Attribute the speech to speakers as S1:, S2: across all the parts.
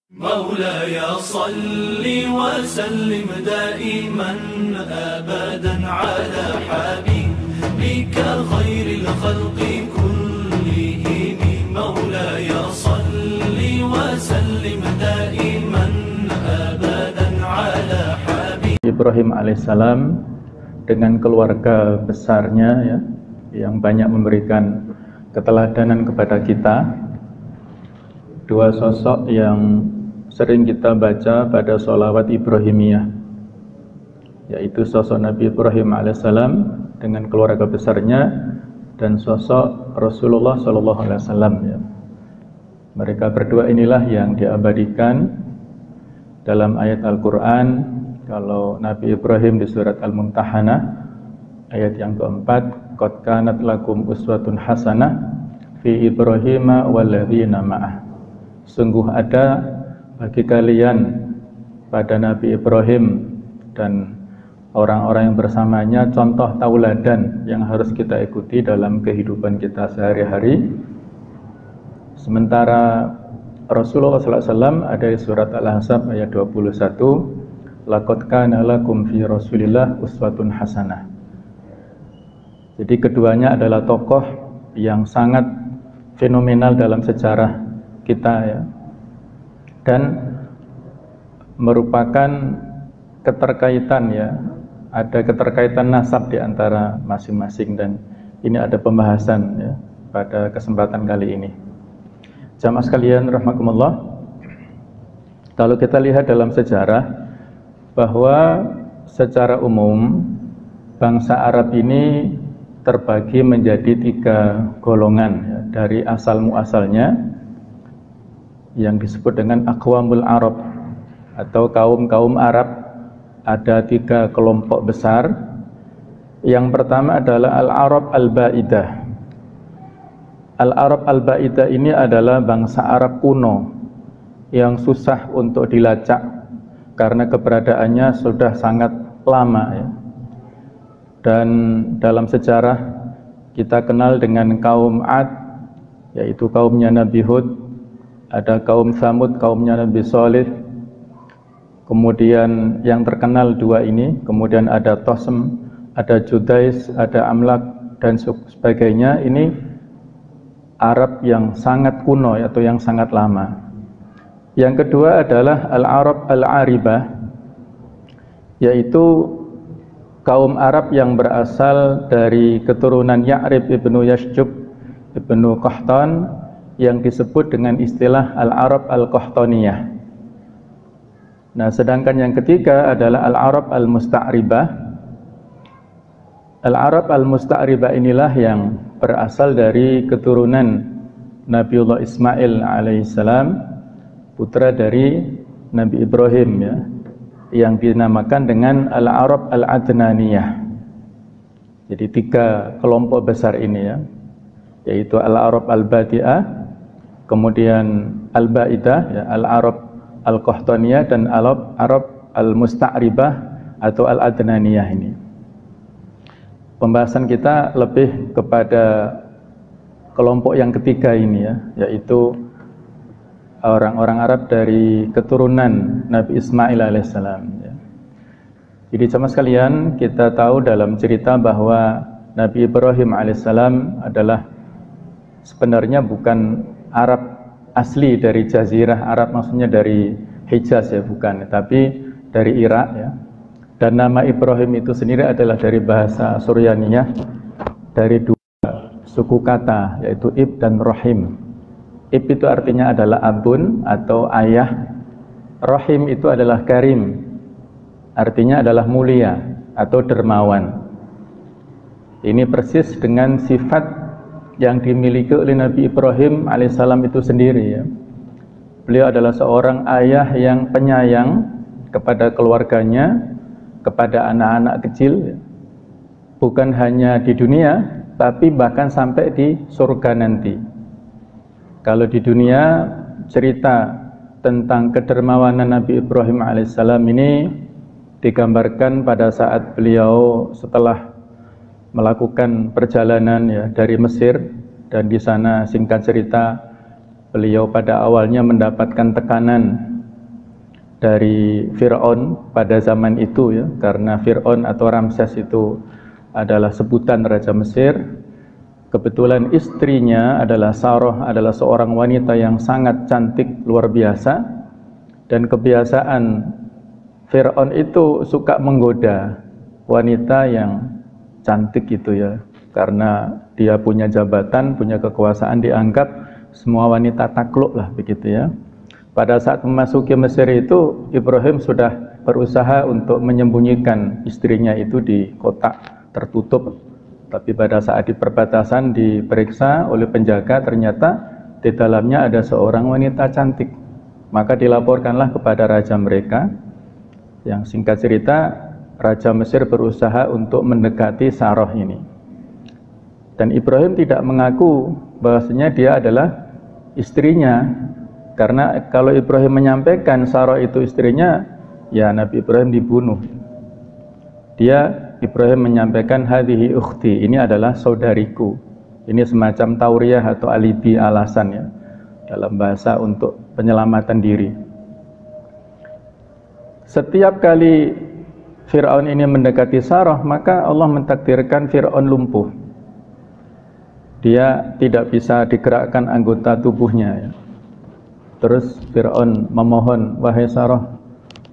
S1: مولاي صل وسلم دائما أبدا على حبيبك خير الخلق كلهم مولاي صل وسلم دائما أبدا على حبيبك
S2: Ibrahim alaihissalam dengan keluarga besarnya ya, yang banyak memberikan keteladanan kepada kita. Dua sosok yang sering kita baca pada sholawat Ibrahimiyah, yaitu sosok Nabi Ibrahim alaihissalam dengan keluarga besarnya dan sosok Rasulullah SAW ya. Mereka berdua inilah yang diabadikan dalam ayat Al-Quran. Kalau Nabi Ibrahim di surat Al-Mumtahanah ayat yang keempat, qad kanat lakum uswatun hasanah fi Ibrahima walladzina ma'ah. Sungguh ada bagi kalian pada Nabi Ibrahim dan orang-orang yang bersamanya contoh tauladan yang harus kita ikuti dalam kehidupan kita sehari-hari. Sementara Rasulullah SAW ada di surat Al-Ahzab ayat 21, laqad kana lakum fi Rasulillah uswatun hasanah. Jadi keduanya adalah tokoh yang sangat fenomenal dalam sejarah kita ya, dan merupakan keterkaitan ya, ada keterkaitan nasab di antara masing-masing, dan ini ada pembahasan ya pada kesempatan kali ini. Jamaah sekalian rahimakumullah, kalau kita lihat dalam sejarah bahwa secara umum bangsa Arab ini terbagi menjadi tiga golongan ya, dari asal muasalnya yang disebut dengan aqwamul Arab atau kaum-kaum Arab. Ada tiga kelompok besar. Yang pertama adalah Al-Arab Al-Ba'idah. Al-Arab Al-Ba'idah ini adalah bangsa Arab kuno yang susah untuk dilacak karena keberadaannya sudah sangat lama ya. Dan dalam sejarah kita kenal dengan kaum Ad, yaitu kaumnya Nabi Hud. Ada kaum Tsamud, kaumnya Nabi Shalih. Kemudian yang terkenal dua ini, kemudian ada Tosem, ada Judais, ada Amlak dan sebagainya. Ini Arab yang sangat kuno atau yang sangat lama. Yang kedua adalah Al-Arab Al-Aribah, yaitu kaum Arab yang berasal dari keturunan Ya'rib ibnu Yashjub ibnu Qahtan, yang disebut dengan istilah Al-Arab Al-Qahtaniyah. Nah, sedangkan yang ketiga adalah Al-Arab Al-Musta'ribah. Al-Arab Al-Musta'ribah inilah yang berasal dari keturunan Nabiullah Ismail alaihissalam, putra dari Nabi Ibrahim ya, yang dinamakan dengan Al-Arab Al-Adnaniyah. Jadi tiga kelompok besar ini ya, yaitu Al-Arab Al-Badi'ah, kemudian Al-Ba'idah ya, Al-Arab Al-Qahtaniyah, dan Al-Arab Al-Musta'ribah atau Al-Adnaniyah ini. Pembahasan kita lebih kepada kelompok yang ketiga ini ya, yaitu orang-orang Arab dari keturunan Nabi Ismail alaihissalam ya. Jadi jamaah sekalian, kita tahu dalam cerita bahwa Nabi Ibrahim alaihissalam adalah sebenarnya bukan Arab asli dari Jazirah Arab, maksudnya dari Hijaz ya, bukan, tapi dari Irak ya. Dan nama Ibrahim itu sendiri adalah dari bahasa Suryaniyah, dari dua suku kata, yaitu Ib dan Rahim. Ib itu artinya adalah abun atau ayah. Rahim itu adalah karim, artinya adalah mulia atau dermawan. Ini persis dengan sifat yang dimiliki oleh Nabi Ibrahim alaihissalam itu sendiri ya. Beliau adalah seorang ayah yang penyayang kepada keluarganya, kepada anak-anak kecil ya. Bukan hanya di dunia, tapi bahkan sampai di surga nanti. Kalau di dunia, cerita tentang kedermawanan Nabi Ibrahim alaihissalam ini digambarkan pada saat beliau setelah melakukan perjalanan ya dari Mesir, dan di sana singkat cerita beliau pada awalnya mendapatkan tekanan dari Fir'aun pada zaman itu ya, karena Fir'aun atau Ramses itu adalah sebutan Raja Mesir. Kebetulan istrinya adalah Sarah, adalah seorang wanita yang sangat cantik luar biasa, dan kebiasaan Fir'aun itu suka menggoda wanita yang cantik itu ya, karena dia punya jabatan, punya kekuasaan, dianggap semua wanita takluk lah begitu ya. Pada saat memasuki Mesir itu, Ibrahim sudah berusaha untuk menyembunyikan istrinya itu di kotak tertutup. Tapi pada saat di perbatasan diperiksa oleh penjaga, ternyata di dalamnya ada seorang wanita cantik. Maka dilaporkanlah kepada raja mereka. Yang singkat cerita, Raja Mesir berusaha untuk mendekati Sarah ini. Dan Ibrahim tidak mengaku bahwasanya dia adalah istrinya. Karena kalau Ibrahim menyampaikan Sarah itu istrinya, ya Nabi Ibrahim dibunuh. Ibrahim menyampaikan hadhihi ukhti, ini adalah saudariku. Ini semacam tauriyah atau alibi, alasan ya, dalam bahasa untuk penyelamatan diri. Setiap kali Fir'aun ini mendekati Sarah, maka Allah mentakdirkan Fir'aun lumpuh. Dia tidak bisa digerakkan anggota tubuhnya ya. Terus Fir'aun memohon, wahai Sarah,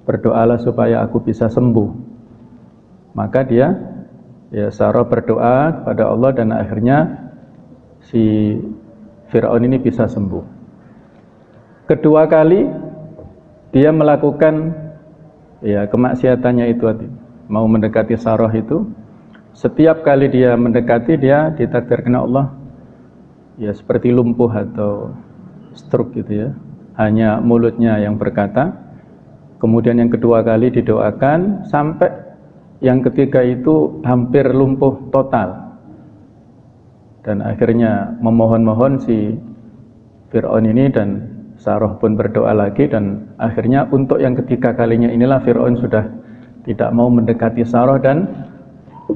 S2: berdoalah supaya aku bisa sembuh. Maka Sarah berdoa kepada Allah dan akhirnya si Fir'aun ini bisa sembuh. Kedua kali dia melakukan kemaksiatannya itu, mau mendekati Sarah itu. Setiap kali dia mendekati, dia ditakdirkan Allah seperti lumpuh atau stroke gitu ya. Hanya mulutnya yang berkata. Kemudian yang kedua kali didoakan, sampai yang ketiga itu hampir lumpuh total. Dan akhirnya memohon-mohon si Fir'aun ini, dan Sarah pun berdoa lagi, dan akhirnya untuk yang ketiga kalinya inilah Fir'aun sudah tidak mau mendekati Sarah dan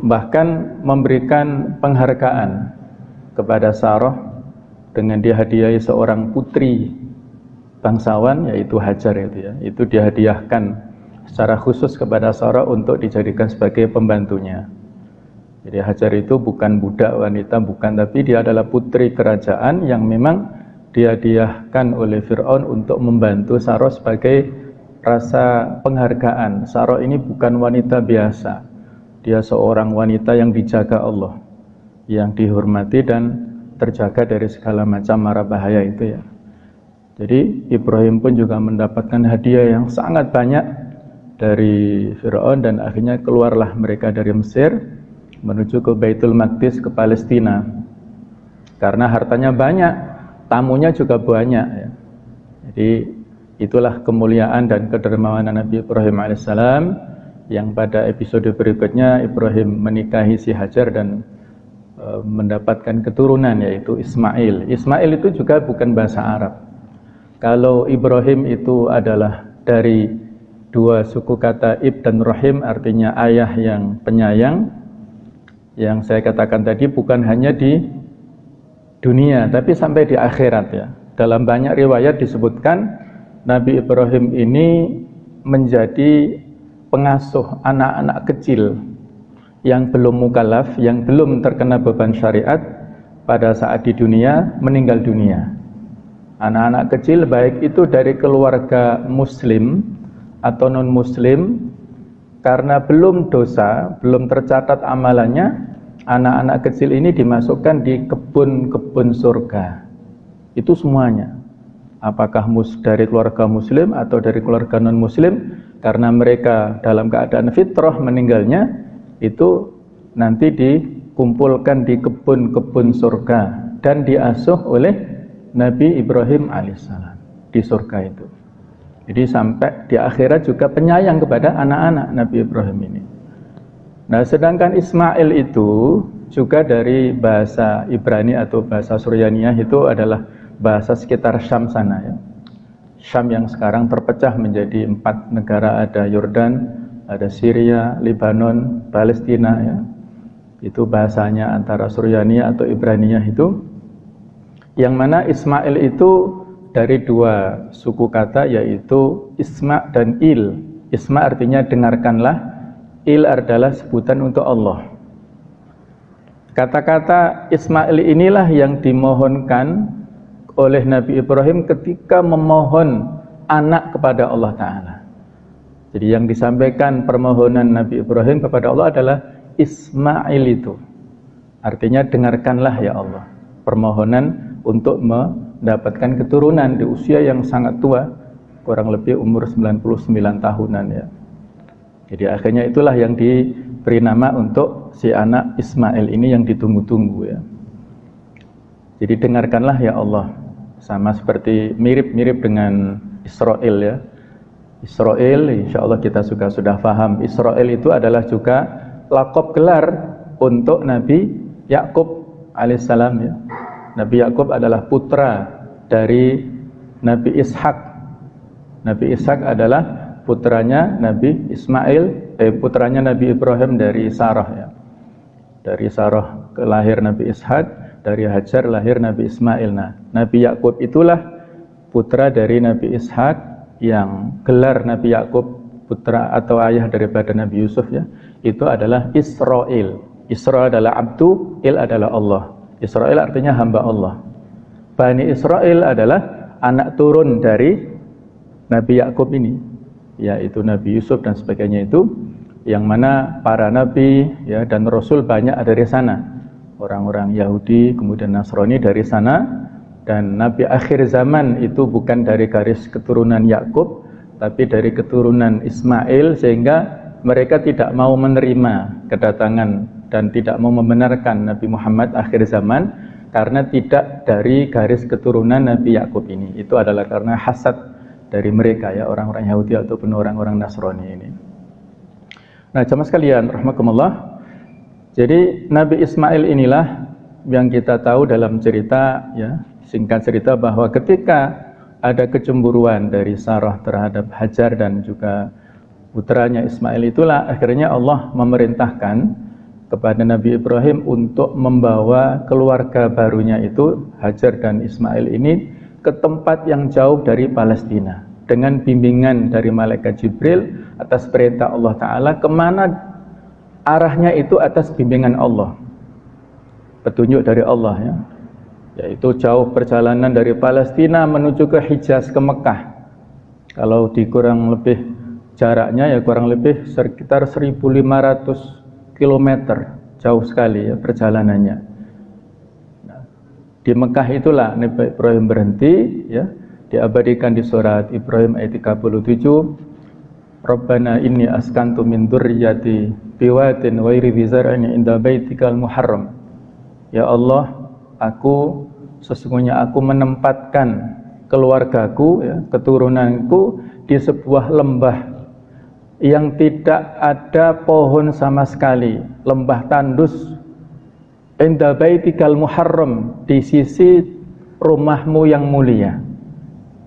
S2: bahkan memberikan penghargaan kepada Sarah dengan dihadiahi seorang putri bangsawan, yaitu Hajar itu ya. Itu dihadiahkan secara khusus kepada Sarah untuk dijadikan sebagai pembantunya. Jadi Hajar itu bukan budak wanita, bukan, tapi dia adalah putri kerajaan yang memang dihadiahkan oleh Fir'aun untuk membantu Sarah sebagai rasa penghargaan. Sarah ini bukan wanita biasa. Dia seorang wanita yang dijaga Allah, yang dihormati dan terjaga dari segala macam mara bahaya itu ya. Jadi Ibrahim pun juga mendapatkan hadiah yang sangat banyak dari Fir'aun, dan akhirnya keluarlah mereka dari Mesir menuju ke Baitul Maqdis, ke Palestina. Karena hartanya banyak, tamunya juga banyak ya. Jadi itulah kemuliaan dan kedermawanan Nabi Ibrahim alaihissalam, yang pada episode berikutnya Ibrahim menikahi si Hajar dan mendapatkan keturunan, yaitu Ismail. Ismail itu juga bukan bahasa Arab. Kalau Ibrahim itu adalah dari dua suku kata Ib dan Rahim, artinya ayah yang penyayang. Yang saya katakan tadi bukan hanya di dunia, tapi sampai di akhirat ya. Dalam banyak riwayat disebutkan Nabi Ibrahim ini menjadi pengasuh anak-anak kecil yang belum mukallaf, yang belum terkena beban syariat pada saat di dunia, meninggal dunia. Anak-anak kecil baik itu dari keluarga muslim atau non muslim, karena belum dosa, belum tercatat amalannya, anak-anak kecil ini dimasukkan di kebun-kebun surga. Itu semuanya. Apakah dari keluarga muslim atau dari keluarga non muslim, karena mereka dalam keadaan fitrah meninggalnya, itu nanti dikumpulkan di kebun-kebun surga dan diasuh oleh Nabi Ibrahim alaihissalam di surga itu. Jadi sampai di akhirat juga penyayang kepada anak-anak Nabi Ibrahim ini. Nah, sedangkan Ismail itu juga dari bahasa Ibrani atau bahasa Suryaniyah, itu adalah bahasa sekitar Syam sana ya. Syam yang sekarang terpecah menjadi 4 negara, ada Yordan, ada Syria, Lebanon, Palestina ya. Itu bahasanya antara Suryaniyah atau Ibraniyah itu. Yang mana Ismail itu dari dua suku kata, yaitu isma dan il. Isma artinya dengarkanlah, il adalah sebutan untuk Allah. Kata-kata Ismail inilah yang dimohonkan oleh Nabi Ibrahim ketika memohon anak kepada Allah Ta'ala. Jadi yang disampaikan permohonan Nabi Ibrahim kepada Allah adalah Ismail itu. Artinya dengarkanlah ya Allah permohonan untuk mendapatkan keturunan di usia yang sangat tua, kurang lebih umur 99 tahunan ya. Jadi akhirnya itulah yang diberi nama untuk si anak Ismail ini yang ditunggu-tunggu ya. Jadi dengarkanlah ya Allah. Sama seperti mirip-mirip dengan Israel ya. Israel, insya Allah kita sudah paham. Israel itu adalah juga lakop gelar untuk Nabi Yakub alaihissalam ya. Nabi Yakub adalah putra dari Nabi Ishak. Nabi Ishak adalah putranya Nabi Ismail, putranya Nabi Ibrahim dari Sarah ya. Dari Sarah lahir Nabi Ishak, dari Hajar lahir Nabi Ismail. Nah, Nabi Yakub itulah putra dari Nabi Ishak yang gelar Nabi Yakub putra atau ayah daripada Nabi Yusuf ya. Itu adalah Israel. Isra adalah abdu, il adalah Allah. Israel artinya hamba Allah. Bani Israel adalah anak turun dari Nabi Yakub ini, yaitu Nabi Yusuf dan sebagainya itu, yang mana para nabi ya dan rasul banyak dari sana. Orang-orang Yahudi kemudian Nasrani dari sana, dan nabi akhir zaman itu bukan dari garis keturunan Yakub tapi dari keturunan Ismail, sehingga mereka tidak mau menerima kedatangan dan tidak mau membenarkan Nabi Muhammad akhir zaman karena tidak dari garis keturunan Nabi Yakub ini. Itu adalah karena hasad dari mereka ya, orang-orang Yahudi ataupun orang-orang Nasrani ini. Nah, jamaah sekalian rahimakumullah. Jadi Nabi Ismail inilah yang kita tahu dalam cerita ya, singkat cerita bahwa ketika ada kecemburuan dari Sarah terhadap Hajar dan juga putranya Ismail, itulah akhirnya Allah memerintahkan kepada Nabi Ibrahim untuk membawa keluarga barunya itu Hajar dan Ismail ini ke tempat yang jauh dari Palestina dengan bimbingan dari malaikat Jibril atas perintah Allah Ta'ala. Kemana arahnya itu atas bimbingan Allah, petunjuk dari Allah ya, yaitu jauh perjalanan dari Palestina menuju ke Hijaz, ke Mekah. Kalau dikurang lebih jaraknya ya kurang lebih sekitar 1500 kilometer, jauh sekali ya perjalanannya. Nah, di Mekah itulah Nabi Ibrahim berhenti ya, diabadikan di surat Ibrahim ayat 37, Rabbana inni askantu min dzurriyyati biwadin ghairi dzi zar'in 'inda baitikal muharram. Ya Allah, sesungguhnya aku menempatkan keluargaku ya, keturunanku di sebuah lembah yang tidak ada pohon sama sekali, lembah tandus, inda baitikal muharram, di sisi rumahmu yang mulia.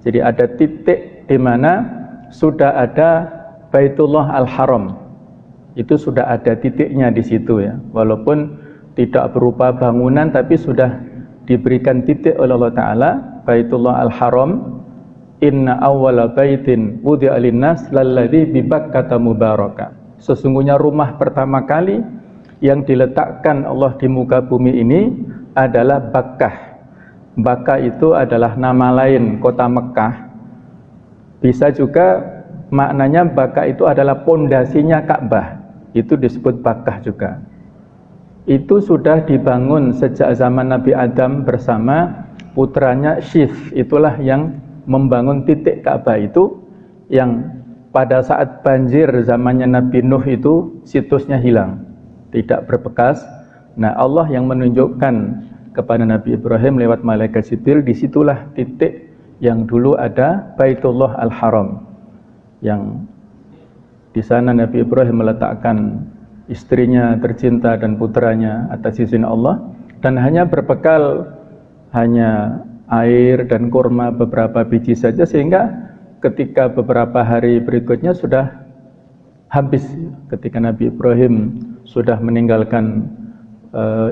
S2: Jadi ada titik di mana sudah ada Baitullah Al-Haram. Itu sudah ada titiknya di situ ya. Walaupun tidak berupa bangunan tapi sudah diberikan titik oleh Allah Ta'ala, Baitullah Al-Haram. Inna awwala baitin wudi'a linnas lalladzi bi Bakkah mubaraka. Sesungguhnya rumah pertama kali yang diletakkan Allah di muka bumi ini adalah Bakkah. Bakkah itu adalah nama lain kota Mekah. Bisa juga maknanya Bakkah itu adalah pondasinya Ka'bah. Itu disebut Bakkah juga. Itu sudah dibangun sejak zaman Nabi Adam bersama putranya Syith. Itulah yang membangun titik Ka'bah itu, yang pada saat banjir zamannya Nabi Nuh itu situsnya hilang, tidak berbekas. Nah, Allah yang menunjukkan kepada Nabi Ibrahim lewat malaikat Jibril, disitulah titik yang dulu ada Baitullah Al-Haram, yang di sana Nabi Ibrahim meletakkan istrinya tercinta dan putranya atas izin Allah, dan hanya berbekal hanya air dan kurma beberapa biji saja, sehingga ketika beberapa hari berikutnya sudah habis. Ketika Nabi Ibrahim sudah meninggalkan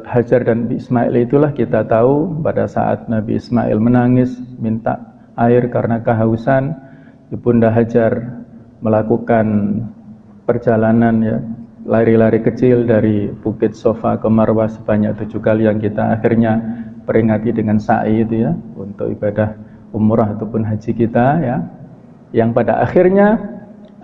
S2: Hajar dan Ismail, itulah kita tahu pada saat Nabi Ismail menangis minta air karena kehausan, Ibunda Hajar melakukan perjalanan ya, lari-lari kecil dari Bukit Sofa ke Marwah sebanyak 7 kali yang kita akhirnya peringati dengan sa'i itu ya, untuk ibadah umrah ataupun haji kita ya, yang pada akhirnya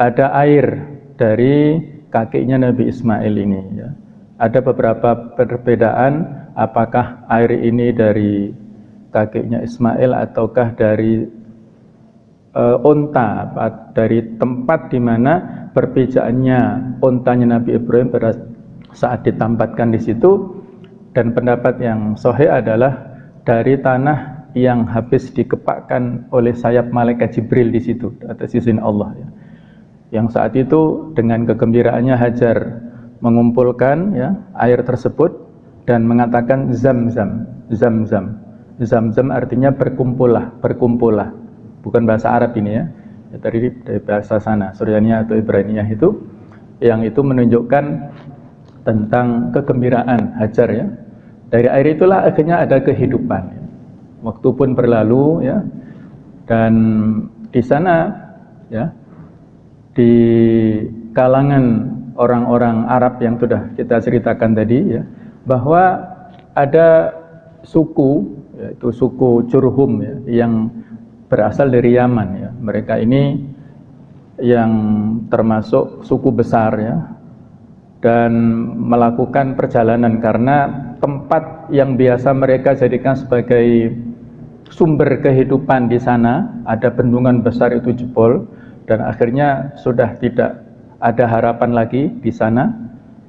S2: ada air dari kakinya Nabi Ismail ini ya. Ada beberapa perbedaan, apakah air ini dari kakinya Ismail ataukah dari unta, dari tempat di mana perpijaannya untanya Nabi Ibrahim pada saat ditampatkan di situ. Dan pendapat yang sahih adalah dari tanah yang habis dikepakkan oleh sayap malaikat Jibril di situ atas izin Allah ya. Yang saat itu dengan kegembiraannya Hajar mengumpulkan ya air tersebut dan mengatakan Zamzam, Zamzam. Zamzam artinya berkumpullah, berkumpullah. Bukan bahasa Arab ini ya. Dari bahasa sana, Suryaniyah atau Ibraniyah itu, yang itu menunjukkan tentang kegembiraan Hajar ya. Dari air itulah akhirnya ada kehidupan ya. Waktu pun berlalu ya, dan di sana ya, di kalangan orang-orang Arab yang sudah kita ceritakan tadi ya, bahwa ada suku, yaitu suku Jurhum ya, yang berasal dari Yaman ya. Mereka ini yang termasuk suku besar ya, dan melakukan perjalanan karena tempat yang biasa mereka jadikan sebagai sumber kehidupan di sana, ada bendungan besar itu jebol dan akhirnya sudah tidak ada harapan lagi di sana.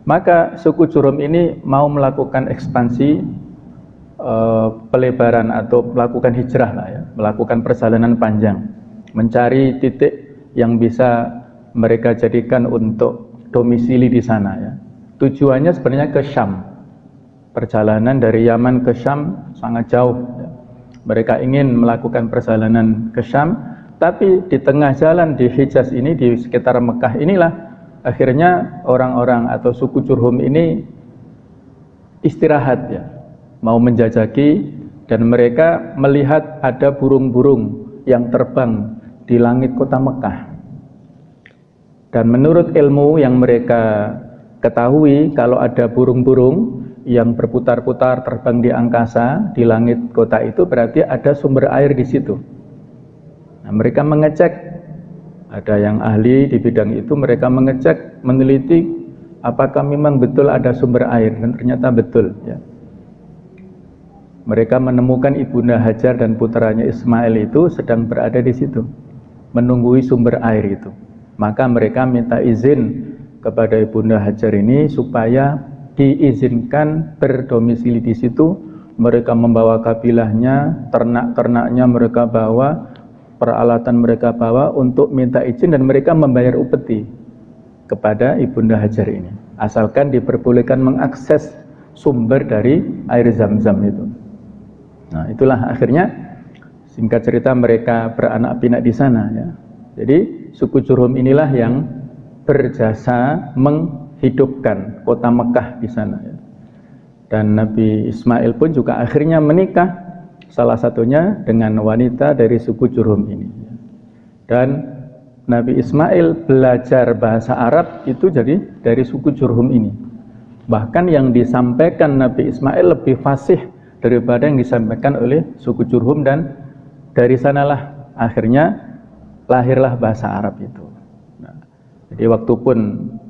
S2: Maka suku Jurhum ini mau melakukan ekspansi, pelebaran atau melakukan hijrah lah ya, melakukan perjalanan panjang, mencari titik yang bisa mereka jadikan untuk domisili di sana ya. Tujuannya sebenarnya ke Syam. Perjalanan dari Yaman ke Syam sangat jauh ya. Mereka ingin melakukan perjalanan ke Syam, tapi di tengah jalan di Hijaz ini, di sekitar Mekah inilah akhirnya orang-orang atau suku Jurhum ini istirahat ya, mau menjajaki, dan mereka melihat ada burung-burung yang terbang di langit kota Mekah. Dan menurut ilmu yang mereka ketahui, kalau ada burung-burung yang berputar-putar terbang di angkasa di langit kota itu berarti ada sumber air di situ. Nah, mereka mengecek, ada yang ahli di bidang itu, mereka mengecek, meneliti apakah memang betul ada sumber air, dan ternyata betul ya. Mereka menemukan Ibunda Hajar dan putranya Ismail itu sedang berada di situ, menunggui sumber air itu. Maka mereka minta izin kepada Ibunda Hajar ini supaya diizinkan berdomisili di situ. Mereka membawa kabilahnya, ternak-ternaknya mereka bawa, peralatan mereka bawa untuk minta izin, dan mereka membayar upeti kepada Ibunda Hajar ini, asalkan diperbolehkan mengakses sumber dari air Zam-Zam itu. Nah, itulah akhirnya singkat cerita mereka beranak pinak di sana ya. Jadi suku Jurhum inilah yang berjasa menghidupkan kota Mekah di sana ya. Dan Nabi Ismail pun juga akhirnya menikah, salah satunya dengan wanita dari suku Jurhum ini ya. Dan Nabi Ismail belajar bahasa Arab itu jadi dari suku Jurhum ini. Bahkan yang disampaikan Nabi Ismail lebih fasih daripada yang disampaikan oleh suku Jurhum, dan dari sanalah akhirnya lahirlah bahasa Arab itu. Nah, jadi waktu pun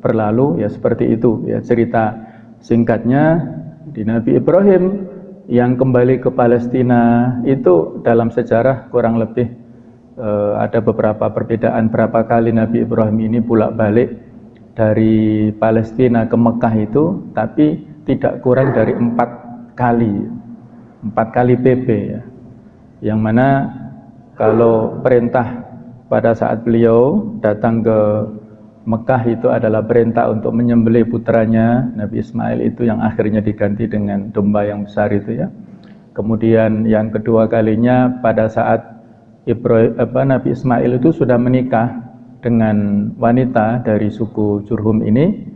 S2: berlalu ya, seperti itu ya cerita singkatnya. Di Nabi Ibrahim yang kembali ke Palestina itu dalam sejarah kurang lebih ada beberapa perbedaan, berapa kali Nabi Ibrahim ini bolak-balik dari Palestina ke Mekah itu, tapi tidak kurang dari 4 kali PP ya. Yang mana kalau perintah pada saat beliau datang ke Mekah itu adalah perintah untuk menyembelih putranya Nabi Ismail itu, yang akhirnya diganti dengan domba yang besar itu ya. Kemudian yang kedua kalinya pada saat Nabi Ismail itu sudah menikah dengan wanita dari suku Jurhum ini,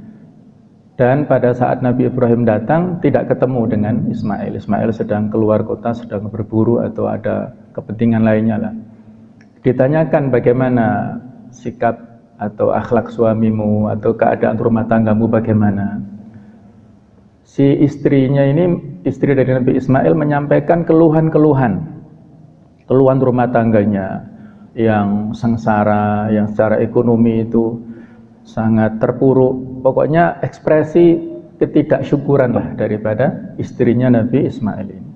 S2: dan pada saat Nabi Ibrahim datang tidak ketemu dengan Ismail. Ismail sedang keluar kota, sedang berburu atau ada kepentingan lainnya lah. Ditanyakan bagaimana sikap atau akhlak suamimu atau keadaan rumah tanggamu bagaimana. Si istrinya ini, istri dari Nabi Ismail, menyampaikan keluhan rumah tangganya yang sengsara, yang secara ekonomi itu sangat terpuruk. Pokoknya ekspresi ketidaksyukuran lah daripada istrinya Nabi Ismail ini.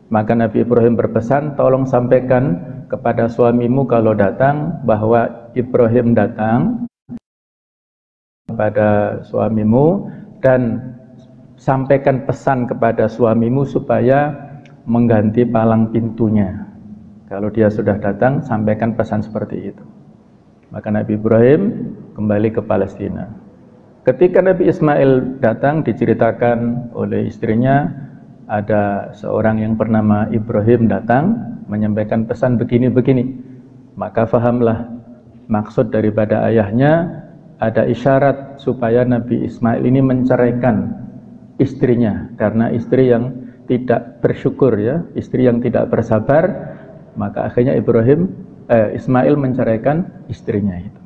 S2: Maka Nabi Ibrahim berpesan, tolong sampaikan kepada suamimu kalau datang bahwa Ibrahim datang kepada suamimu, dan sampaikan pesan kepada suamimu supaya mengganti palang pintunya. Kalau dia sudah datang, sampaikan pesan seperti itu. Maka Nabi Ibrahim kembali ke Palestina. Ketika Nabi Ismail datang, diceritakan oleh istrinya, ada seorang yang bernama Ibrahim datang menyampaikan pesan begini-begini. Maka fahamlah maksud daripada ayahnya, ada isyarat supaya Nabi Ismail ini menceraikan istrinya, karena istri yang tidak bersyukur ya, istri yang tidak bersabar. Maka akhirnya Ismail menceraikan istrinya itu.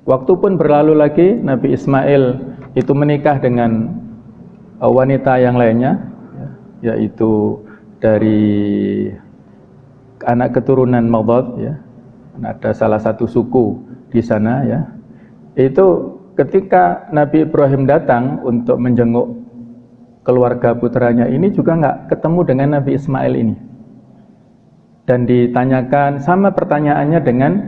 S2: Waktu pun berlalu lagi, Nabi Ismail itu menikah dengan wanita yang lainnya, yaitu dari anak keturunan Madad ya. Ada salah satu suku di sana ya. Itu ketika Nabi Ibrahim datang untuk menjenguk keluarga putranya ini, juga nggak ketemu dengan Nabi Ismail ini. Dan ditanyakan sama pertanyaannya dengan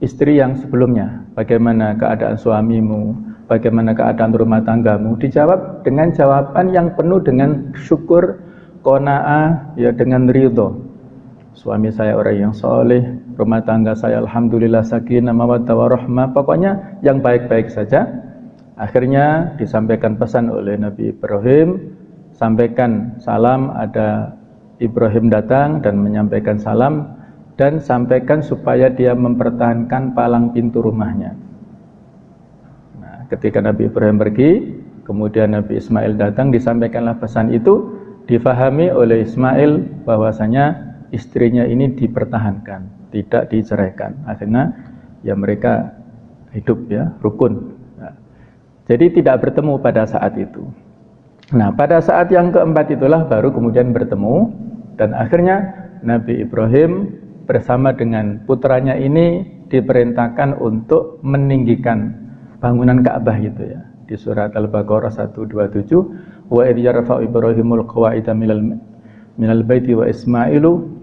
S2: istri yang sebelumnya, bagaimana keadaan suamimu, bagaimana keadaan rumah tanggamu. Dijawab dengan jawaban yang penuh dengan syukur, qanaah ya, dengan ridho. Suami saya orang yang soleh, rumah tangga saya alhamdulillah sakinah mawaddah warahmah, pokoknya yang baik-baik saja. Akhirnya disampaikan pesan oleh Nabi Ibrahim, sampaikan salam, ada Ibrahim datang dan menyampaikan salam, dan sampaikan supaya dia mempertahankan palang pintu rumahnya. Nah, ketika Nabi Ibrahim pergi, kemudian Nabi Ismail datang, disampaikanlah pesan itu, difahami oleh Ismail bahwasanya istrinya ini dipertahankan, tidak diceraikan. Akhirnya ya mereka hidup ya rukun. Nah, jadi tidak bertemu pada saat itu. Nah, pada saat yang keempat itulah baru kemudian bertemu, dan akhirnya Nabi Ibrahim bersama dengan putranya ini diperintahkan untuk meninggikan bangunan Ka'bah itu ya. Di surat Al-Baqarah 127, wa idh yarfa'u Ibrahimul qawa'ida minal baiti wa Ismailu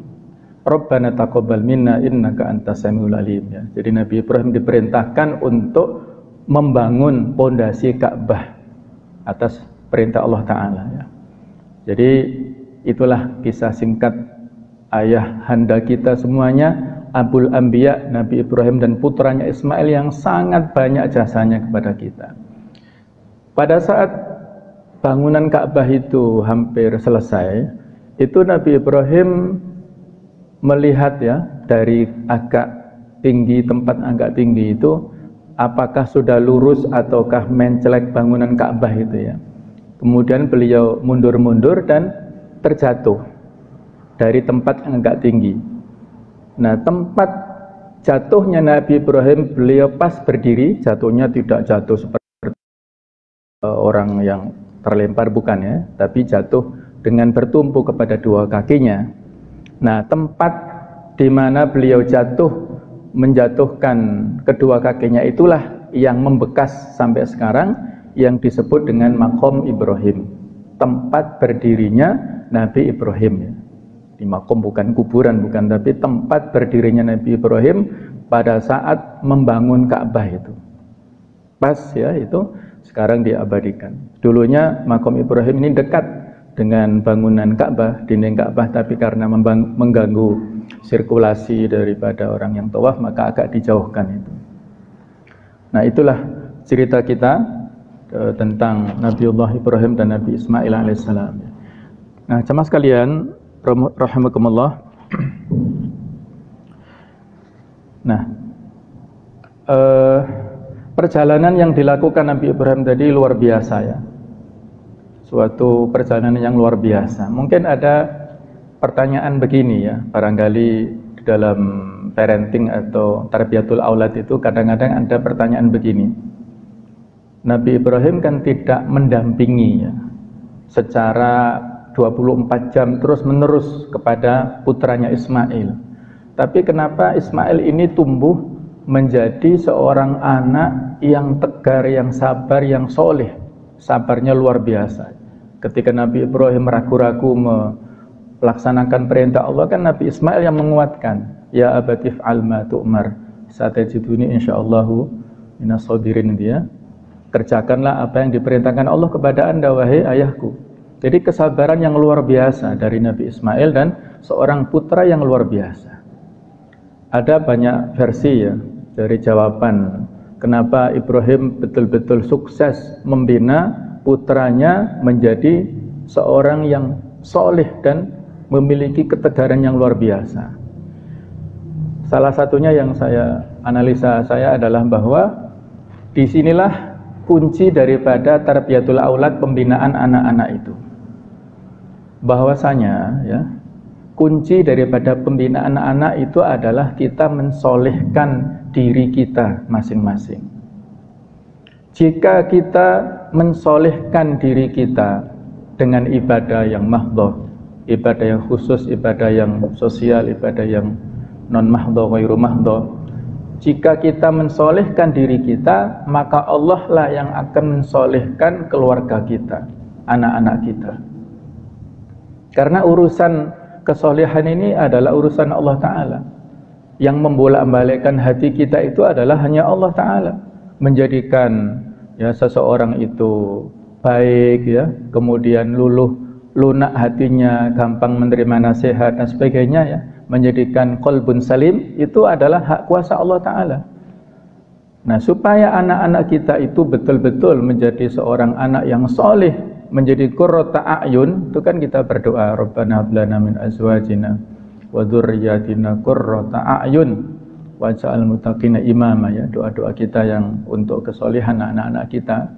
S2: Rabbana taqabbal minna innaka antas samiul alim ya. Jadi Nabi Ibrahim diperintahkan untuk membangun pondasi Ka'bah atas perintah Allah Ta'ala ya. Jadi itulah kisah singkat ayah handa kita semuanya, Abul Anbiya Nabi Ibrahim dan putranya Ismail, yang sangat banyak jasanya kepada kita. Pada saat bangunan Ka'bah itu hampir selesai, itu Nabi Ibrahim melihat ya dari agak tinggi, tempat agak tinggi itu, apakah sudah lurus ataukah mencelek bangunan Ka'bah itu ya. Kemudian beliau mundur-mundur dan terjatuh dari tempat yang agak tinggi. Nah, tempat jatuhnya Nabi Ibrahim, beliau pas berdiri, jatuhnya tidak jatuh seperti orang yang terlempar, bukan ya, tapi jatuh dengan bertumpu kepada dua kakinya. Nah, tempat di mana beliau jatuh menjatuhkan kedua kakinya itulah yang membekas sampai sekarang, yang disebut dengan Maqam Ibrahim, tempat berdirinya Nabi Ibrahim ya. Di maqam bukan kuburan, bukan, tapi tempat berdirinya Nabi Ibrahim pada saat membangun Ka'bah itu. Pas ya, itu sekarang diabadikan. Dulunya Maqam Ibrahim ini dekat dengan bangunan Ka'bah, dinding Ka'bah, tapi karena mengganggu sirkulasi daripada orang yang tawaf, maka agak dijauhkan itu. Nah, itulah cerita kita tentang Nabiullah Ibrahim dan Nabi Ismail alaihissalam. Nah, jemaah sekalian rahimakumullah. Nah, perjalanan yang dilakukan Nabi Ibrahim tadi luar biasa ya. Suatu perjalanan yang luar biasa. Mungkin ada pertanyaan begini ya, barangkali di dalam parenting atau tarbiyatul aulad itu kadang-kadang ada pertanyaan begini. Nabi Ibrahim kan tidak mendampingi ya, secara 24 jam terus menerus kepada putranya Ismail. Tapi kenapa Ismail ini tumbuh menjadi seorang anak yang tegar, yang sabar, yang soleh. Sabarnya luar biasa. Ketika Nabi Ibrahim ragu-ragu melaksanakan perintah Allah, kan Nabi Ismail yang menguatkan. Ya abatif alma tu'mar satajiduni insyaallahu minas sabirin, dia kerjakanlah apa yang diperintahkan Allah kepada anda wahai ayahku. Jadi kesabaran yang luar biasa dari Nabi Ismail dan seorang putra yang luar biasa. Ada banyak versi ya dari jawaban kenapa Ibrahim betul-betul sukses membina putranya menjadi seorang yang soleh dan memiliki ketegaran yang luar biasa. Salah satunya yang analisa saya adalah bahwa disinilah kunci daripada tarbiyatul aulad, pembinaan anak-anak itu. Bahwasanya ya, kunci daripada pembinaan anak itu adalah kita mensolehkan diri kita masing-masing. Jika kita mensolehkan diri kita dengan ibadah yang mahdhah, ibadah yang khusus, ibadah yang sosial, ibadah yang non mahdhah, ghairu mahdhah, jika kita mensolehkan diri kita, maka Allah lah yang akan mensolehkan keluarga kita, anak-anak kita. Karena urusan kesolehan ini adalah urusan Allah Ta'ala. Yang membolak-balikkan hati kita itu adalah hanya Allah Ta'ala. Menjadikan ya seseorang itu baik ya, kemudian lunak hatinya, gampang menerima nasihat dan sebagainya ya, menjadikan qalbun salim, itu adalah hak kuasa Allah Ta'ala. Nah, supaya anak-anak kita itu betul-betul menjadi seorang anak yang soleh, menjadi qurrata a'yun, itu kan kita berdoa, Rabbana hab lana min azwajina wa dzurriyyatina qurrata a'yun waj'al muttaqina imama, ya, doa-doa kita yang untuk kesolehan anak-anak kita.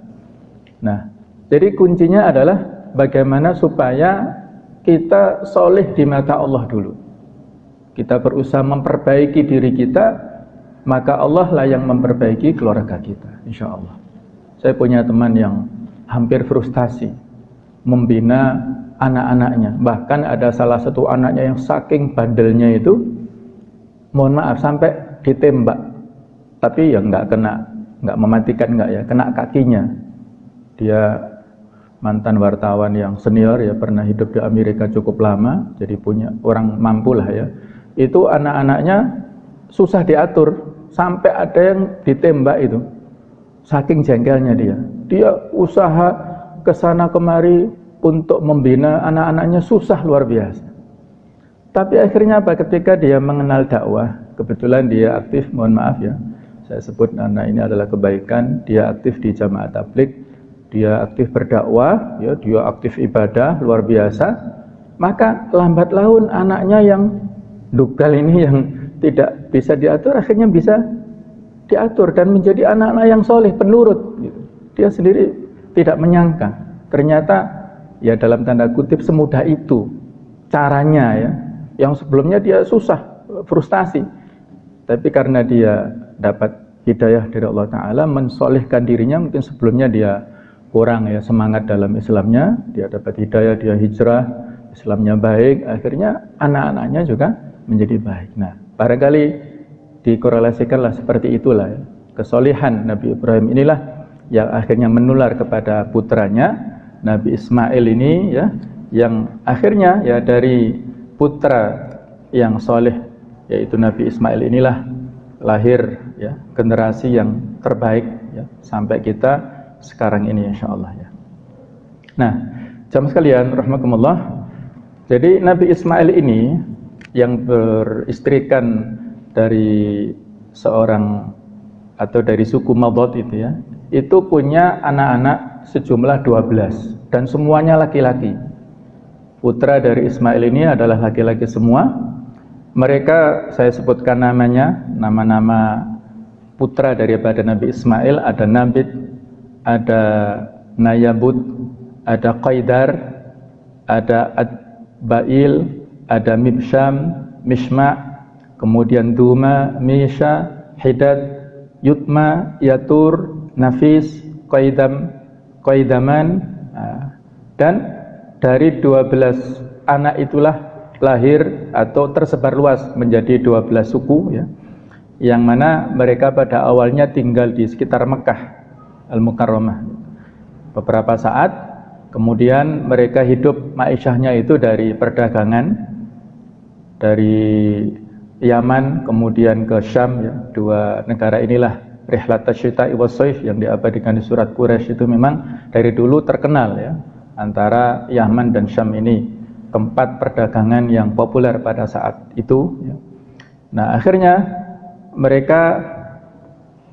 S2: Nah, jadi kuncinya adalah bagaimana supaya kita soleh di mata Allah dulu. Kita berusaha memperbaiki diri kita, maka Allah lah yang memperbaiki keluarga kita, insya Allah. Saya punya teman yang hampir frustasi membina anak-anaknya. Bahkan ada salah satu anaknya yang saking bandelnya itu, mohon maaf, sampai ditembak. Tapi ya nggak mematikan, nggak ya, kena kakinya. Dia mantan wartawan yang senior ya, pernah hidup di Amerika cukup lama, jadi punya orang mampu lah ya. Itu anak-anaknya susah diatur, sampai ada yang ditembak itu. Saking jengkelnya dia usaha kesana kemari untuk membina anak-anaknya, susah luar biasa. Tapi akhirnya apa? Ketika dia mengenal dakwah, kebetulan dia aktif, mohon maaf ya, saya sebut karena ini adalah kebaikan, dia aktif di Jamaah Tabligh, dia aktif berdakwah, ya, dia aktif ibadah luar biasa. Maka lambat laun anaknya yang dugal ini, yang tidak bisa diatur, akhirnya bisa diatur dan menjadi anak-anak yang soleh, penurut gitu. Dia sendiri tidak menyangka ternyata ya dalam tanda kutip semudah itu caranya ya, yang sebelumnya dia susah, frustasi, tapi karena dia dapat hidayah dari Allah Ta'ala, mensolehkan dirinya. Mungkin sebelumnya dia kurang ya semangat dalam Islamnya, dia dapat hidayah, dia hijrah, Islamnya baik, akhirnya anak-anaknya juga menjadi baik. Nah, barangkali dikorelasikanlah seperti itulah ya. Kesolehan Nabi Ibrahim inilah yang akhirnya menular kepada putranya Nabi Ismail ini ya, yang akhirnya ya dari putra yang soleh yaitu Nabi Ismail inilah lahir ya generasi yang terbaik ya sampai kita sekarang ini insyaallah ya. Nah, jamaah sekalian rahimakumullah, jadi Nabi Ismail ini yang beristrikan dari seorang atau dari suku Madad itu ya, itu punya anak-anak sejumlah 12 dan semuanya laki-laki. Putra dari Ismail ini adalah laki-laki semua. Mereka saya sebutkan namanya, nama-nama putra daripada Nabi Ismail, ada Nabit, ada Nayabut, ada Qaidar, ada Adbail, ada Mibsham, Mishma, kemudian Duma, Misha, Hidad, Yutma, Yatur, Nafis, Qaidaman, dan dari 12 anak itulah lahir atau tersebar luas menjadi 12 suku ya, yang mana mereka pada awalnya tinggal di sekitar Mekah Al-Mukarramah beberapa saat, kemudian mereka hidup ma'isyahnya itu dari perdagangan dari Yaman kemudian ke Syam ya. Dua negara inilah rihlat asyita'i was-shaif yang diabadikan di surat Quraisy itu memang dari dulu terkenal ya, antara Yaman dan Syam ini tempat perdagangan yang populer pada saat itu ya. Nah, akhirnya mereka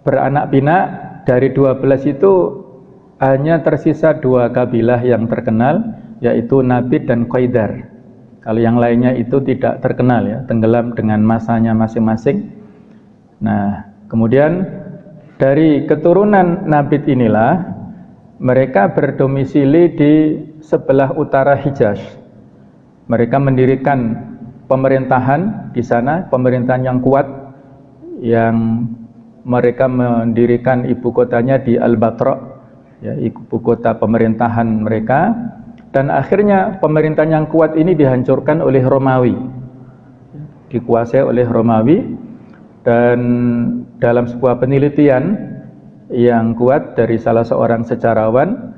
S2: beranak pinak, dari 12 itu hanya tersisa 2 kabilah yang terkenal, yaitu Nabit dan Qaidar. Kalau yang lainnya itu tidak terkenal ya, tenggelam dengan masanya masing-masing. Nah, kemudian dari keturunan Nabit inilah mereka berdomisili di sebelah utara Hijaz. Mereka mendirikan pemerintahan di sana, pemerintahan yang kuat, yang mereka mendirikan ibu kotanya di Al-Batra, ya, ibu kota pemerintahan mereka. Dan akhirnya pemerintahan yang kuat ini dihancurkan oleh Romawi, dikuasai oleh Romawi. Dan dalam sebuah penelitian yang kuat dari salah seorang sejarawan,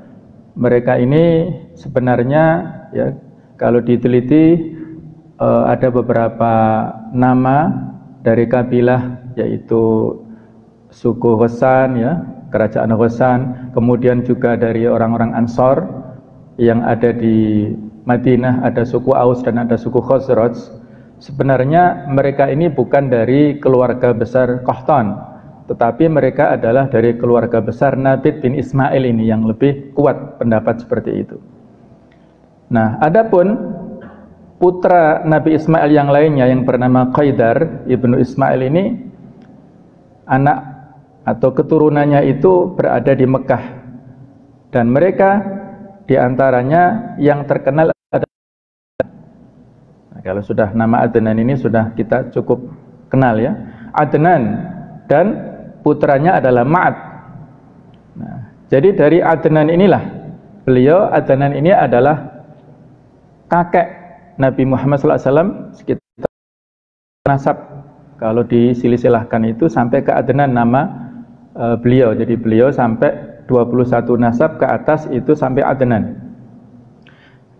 S2: mereka ini sebenarnya ya, kalau diteliti ada beberapa nama dari kabilah, yaitu suku Ghassan ya, kerajaan Ghassan, kemudian juga dari orang-orang Ansor yang ada di Madinah, ada suku Aus dan ada suku Khazraj. Sebenarnya mereka ini bukan dari keluarga besar Qahtan, tetapi mereka adalah dari keluarga besar Nabit bin Ismail ini, yang lebih kuat pendapat seperti itu. Nah, adapun putra Nabi Ismail yang lainnya yang bernama Qaidar ibnu Ismail ini, anak atau keturunannya itu berada di Mekah, dan mereka diantaranya yang terkenal adalah, nah, kalau sudah nama Adnan ini sudah kita cukup kenal ya, Adnan, dan putranya adalah Ma'ad. Nah, jadi dari Adnan inilah beliau, Adnan ini adalah kakek Nabi Muhammad SAW, sekitar nasab kalau disilsilahkan itu sampai ke Adnan nama beliau. Jadi beliau sampai 21 nasab ke atas itu sampai Adnan.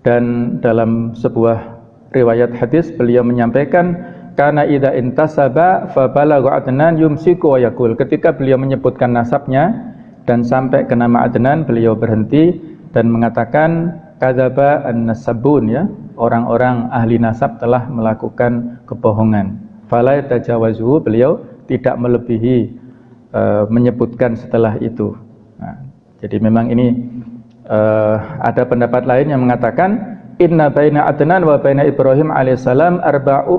S2: Dan dalam sebuah riwayat hadis beliau menyampaikan, karena idza intasaba fa balagha Adnan yumsiku wa yaqul. Ketika beliau menyebutkan nasabnya dan sampai ke nama Adnan, beliau berhenti dan mengatakan kadzaba an-nasabun ya, orang-orang ahli nasab telah melakukan kebohongan. Fala tajawazu, beliau tidak melebihi menyebutkan setelah itu. Nah, jadi memang ini ada pendapat lain yang mengatakan inna baina Adnan wa baina Ibrahim alaihissalam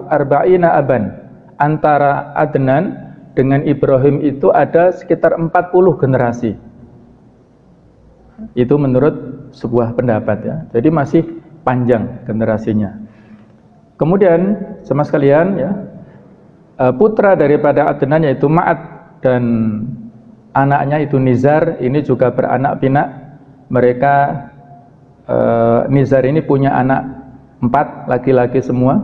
S2: arba'ina aban. Antara Adnan dengan Ibrahim itu ada sekitar 40 generasi. Itu menurut sebuah pendapat ya. Jadi masih panjang generasinya. Kemudian sama sekalian ya, putra daripada Adnan yaitu Ma'ad dan anaknya itu Nizar, ini juga beranak pinak. Mereka Nizar ini punya anak 4 laki-laki semua,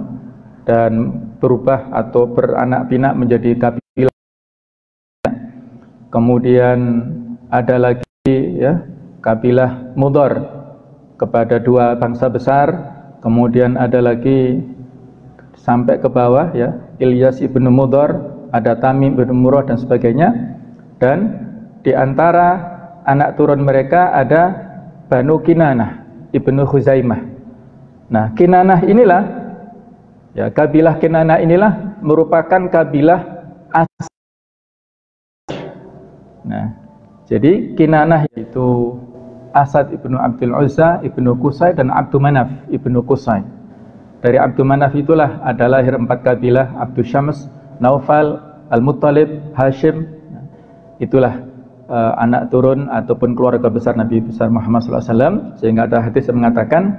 S2: dan berubah atau beranak pinak menjadi kabilah. Kemudian ada lagi ya, kabilah Mudhar kepada 2 bangsa besar. Kemudian ada lagi sampai ke bawah ya, Ilyas ibnu Mudhar, ada Tamim ibnu Murrah dan sebagainya. Dan di antara anak turun mereka ada Banu Kinanah ibnu Khuzaimah. Nah, Kinanah inilah ya, kabilah Kinanah inilah merupakan kabilah asal. Nah, jadi Kinanah itu Asad ibnu Abdul Uzza ibnu Qusay dan Abdu Manaf ibnu Qusay. Dari Abdu Manaf itulah ada lahir 4 kabilah, Abdu Syams, Naufal, Al-Muttalib, Hashim. Itulah anak turun ataupun keluarga besar Nabi besar Muhammad SAW. Sehingga ada hadis yang mengatakan,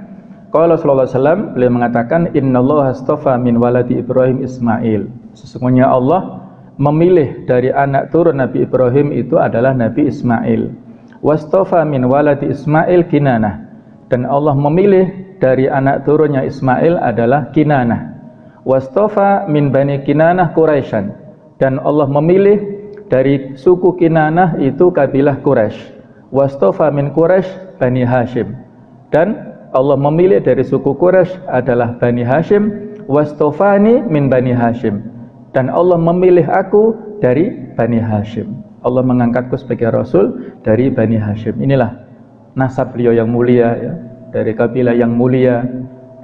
S2: qala sallallahu alaihi wasallam, beliau mengatakan, innallaha astafa min waladi Ibrahim Ismail. Sesungguhnya Allah memilih dari anak turun Nabi Ibrahim itu adalah Nabi Ismail. Wastofa min waladi Ismail Kinanah, dan Allah memilih dari anak turunnya Ismail adalah Kinanah. Wastofa min bani Kinanah Quraisyan, dan Allah memilih dari suku Kinanah itu kabilah Quraisy. Wastofa min Quraisy Bani Hashim, dan Allah memilih dari suku Quraisy adalah Bani Hashim. Wastofani min Bani Hashim, dan Allah memilih aku dari Bani Hashim. Allah mengangkatku sebagai Rasul dari Bani Hashim. Inilah nasab beliau yang mulia ya, dari kabilah yang mulia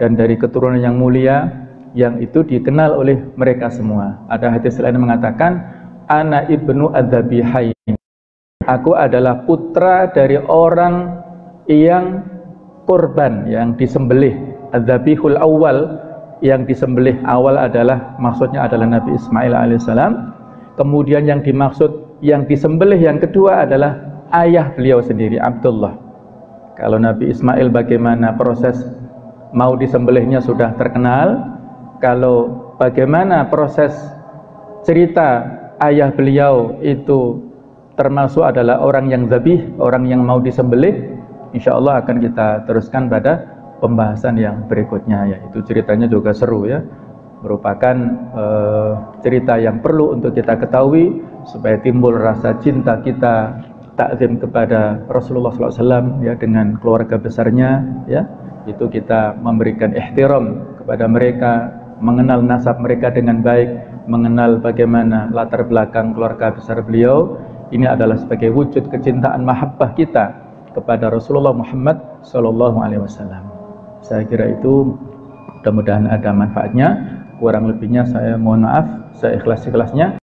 S2: dan dari keturunan yang mulia, yang itu dikenal oleh mereka semua. Ada hadis lain yang mengatakan, ana ibnu adzabihain, aku adalah putra dari orang yang korban, yang disembelih. Adzabihul awal, yang disembelih awal adalah, maksudnya adalah Nabi Ismail alaihissalam. Kemudian yang dimaksud yang disembelih yang kedua adalah ayah beliau sendiri, Abdullah. Kalau Nabi Ismail bagaimana proses mau disembelihnya sudah terkenal. Kalau bagaimana proses cerita ayah beliau itu termasuk adalah orang yang zabih, orang yang mau disembelih, insya Allah akan kita teruskan pada pembahasan yang berikutnya, yaitu ceritanya juga seru ya, merupakan cerita yang perlu untuk kita ketahui supaya timbul rasa cinta kita, takzim kepada Rasulullah SAW ya, dengan keluarga besarnya ya, itu kita memberikan ihtiram kepada mereka, mengenal nasab mereka dengan baik, mengenal bagaimana latar belakang keluarga besar beliau. Ini adalah sebagai wujud kecintaan mahabbah kita kepada Rasulullah Muhammad SAW. Saya kira itu mudah-mudahan ada manfaatnya. Kurang lebihnya saya mohon maaf, saya ikhlas-ikhlasnya.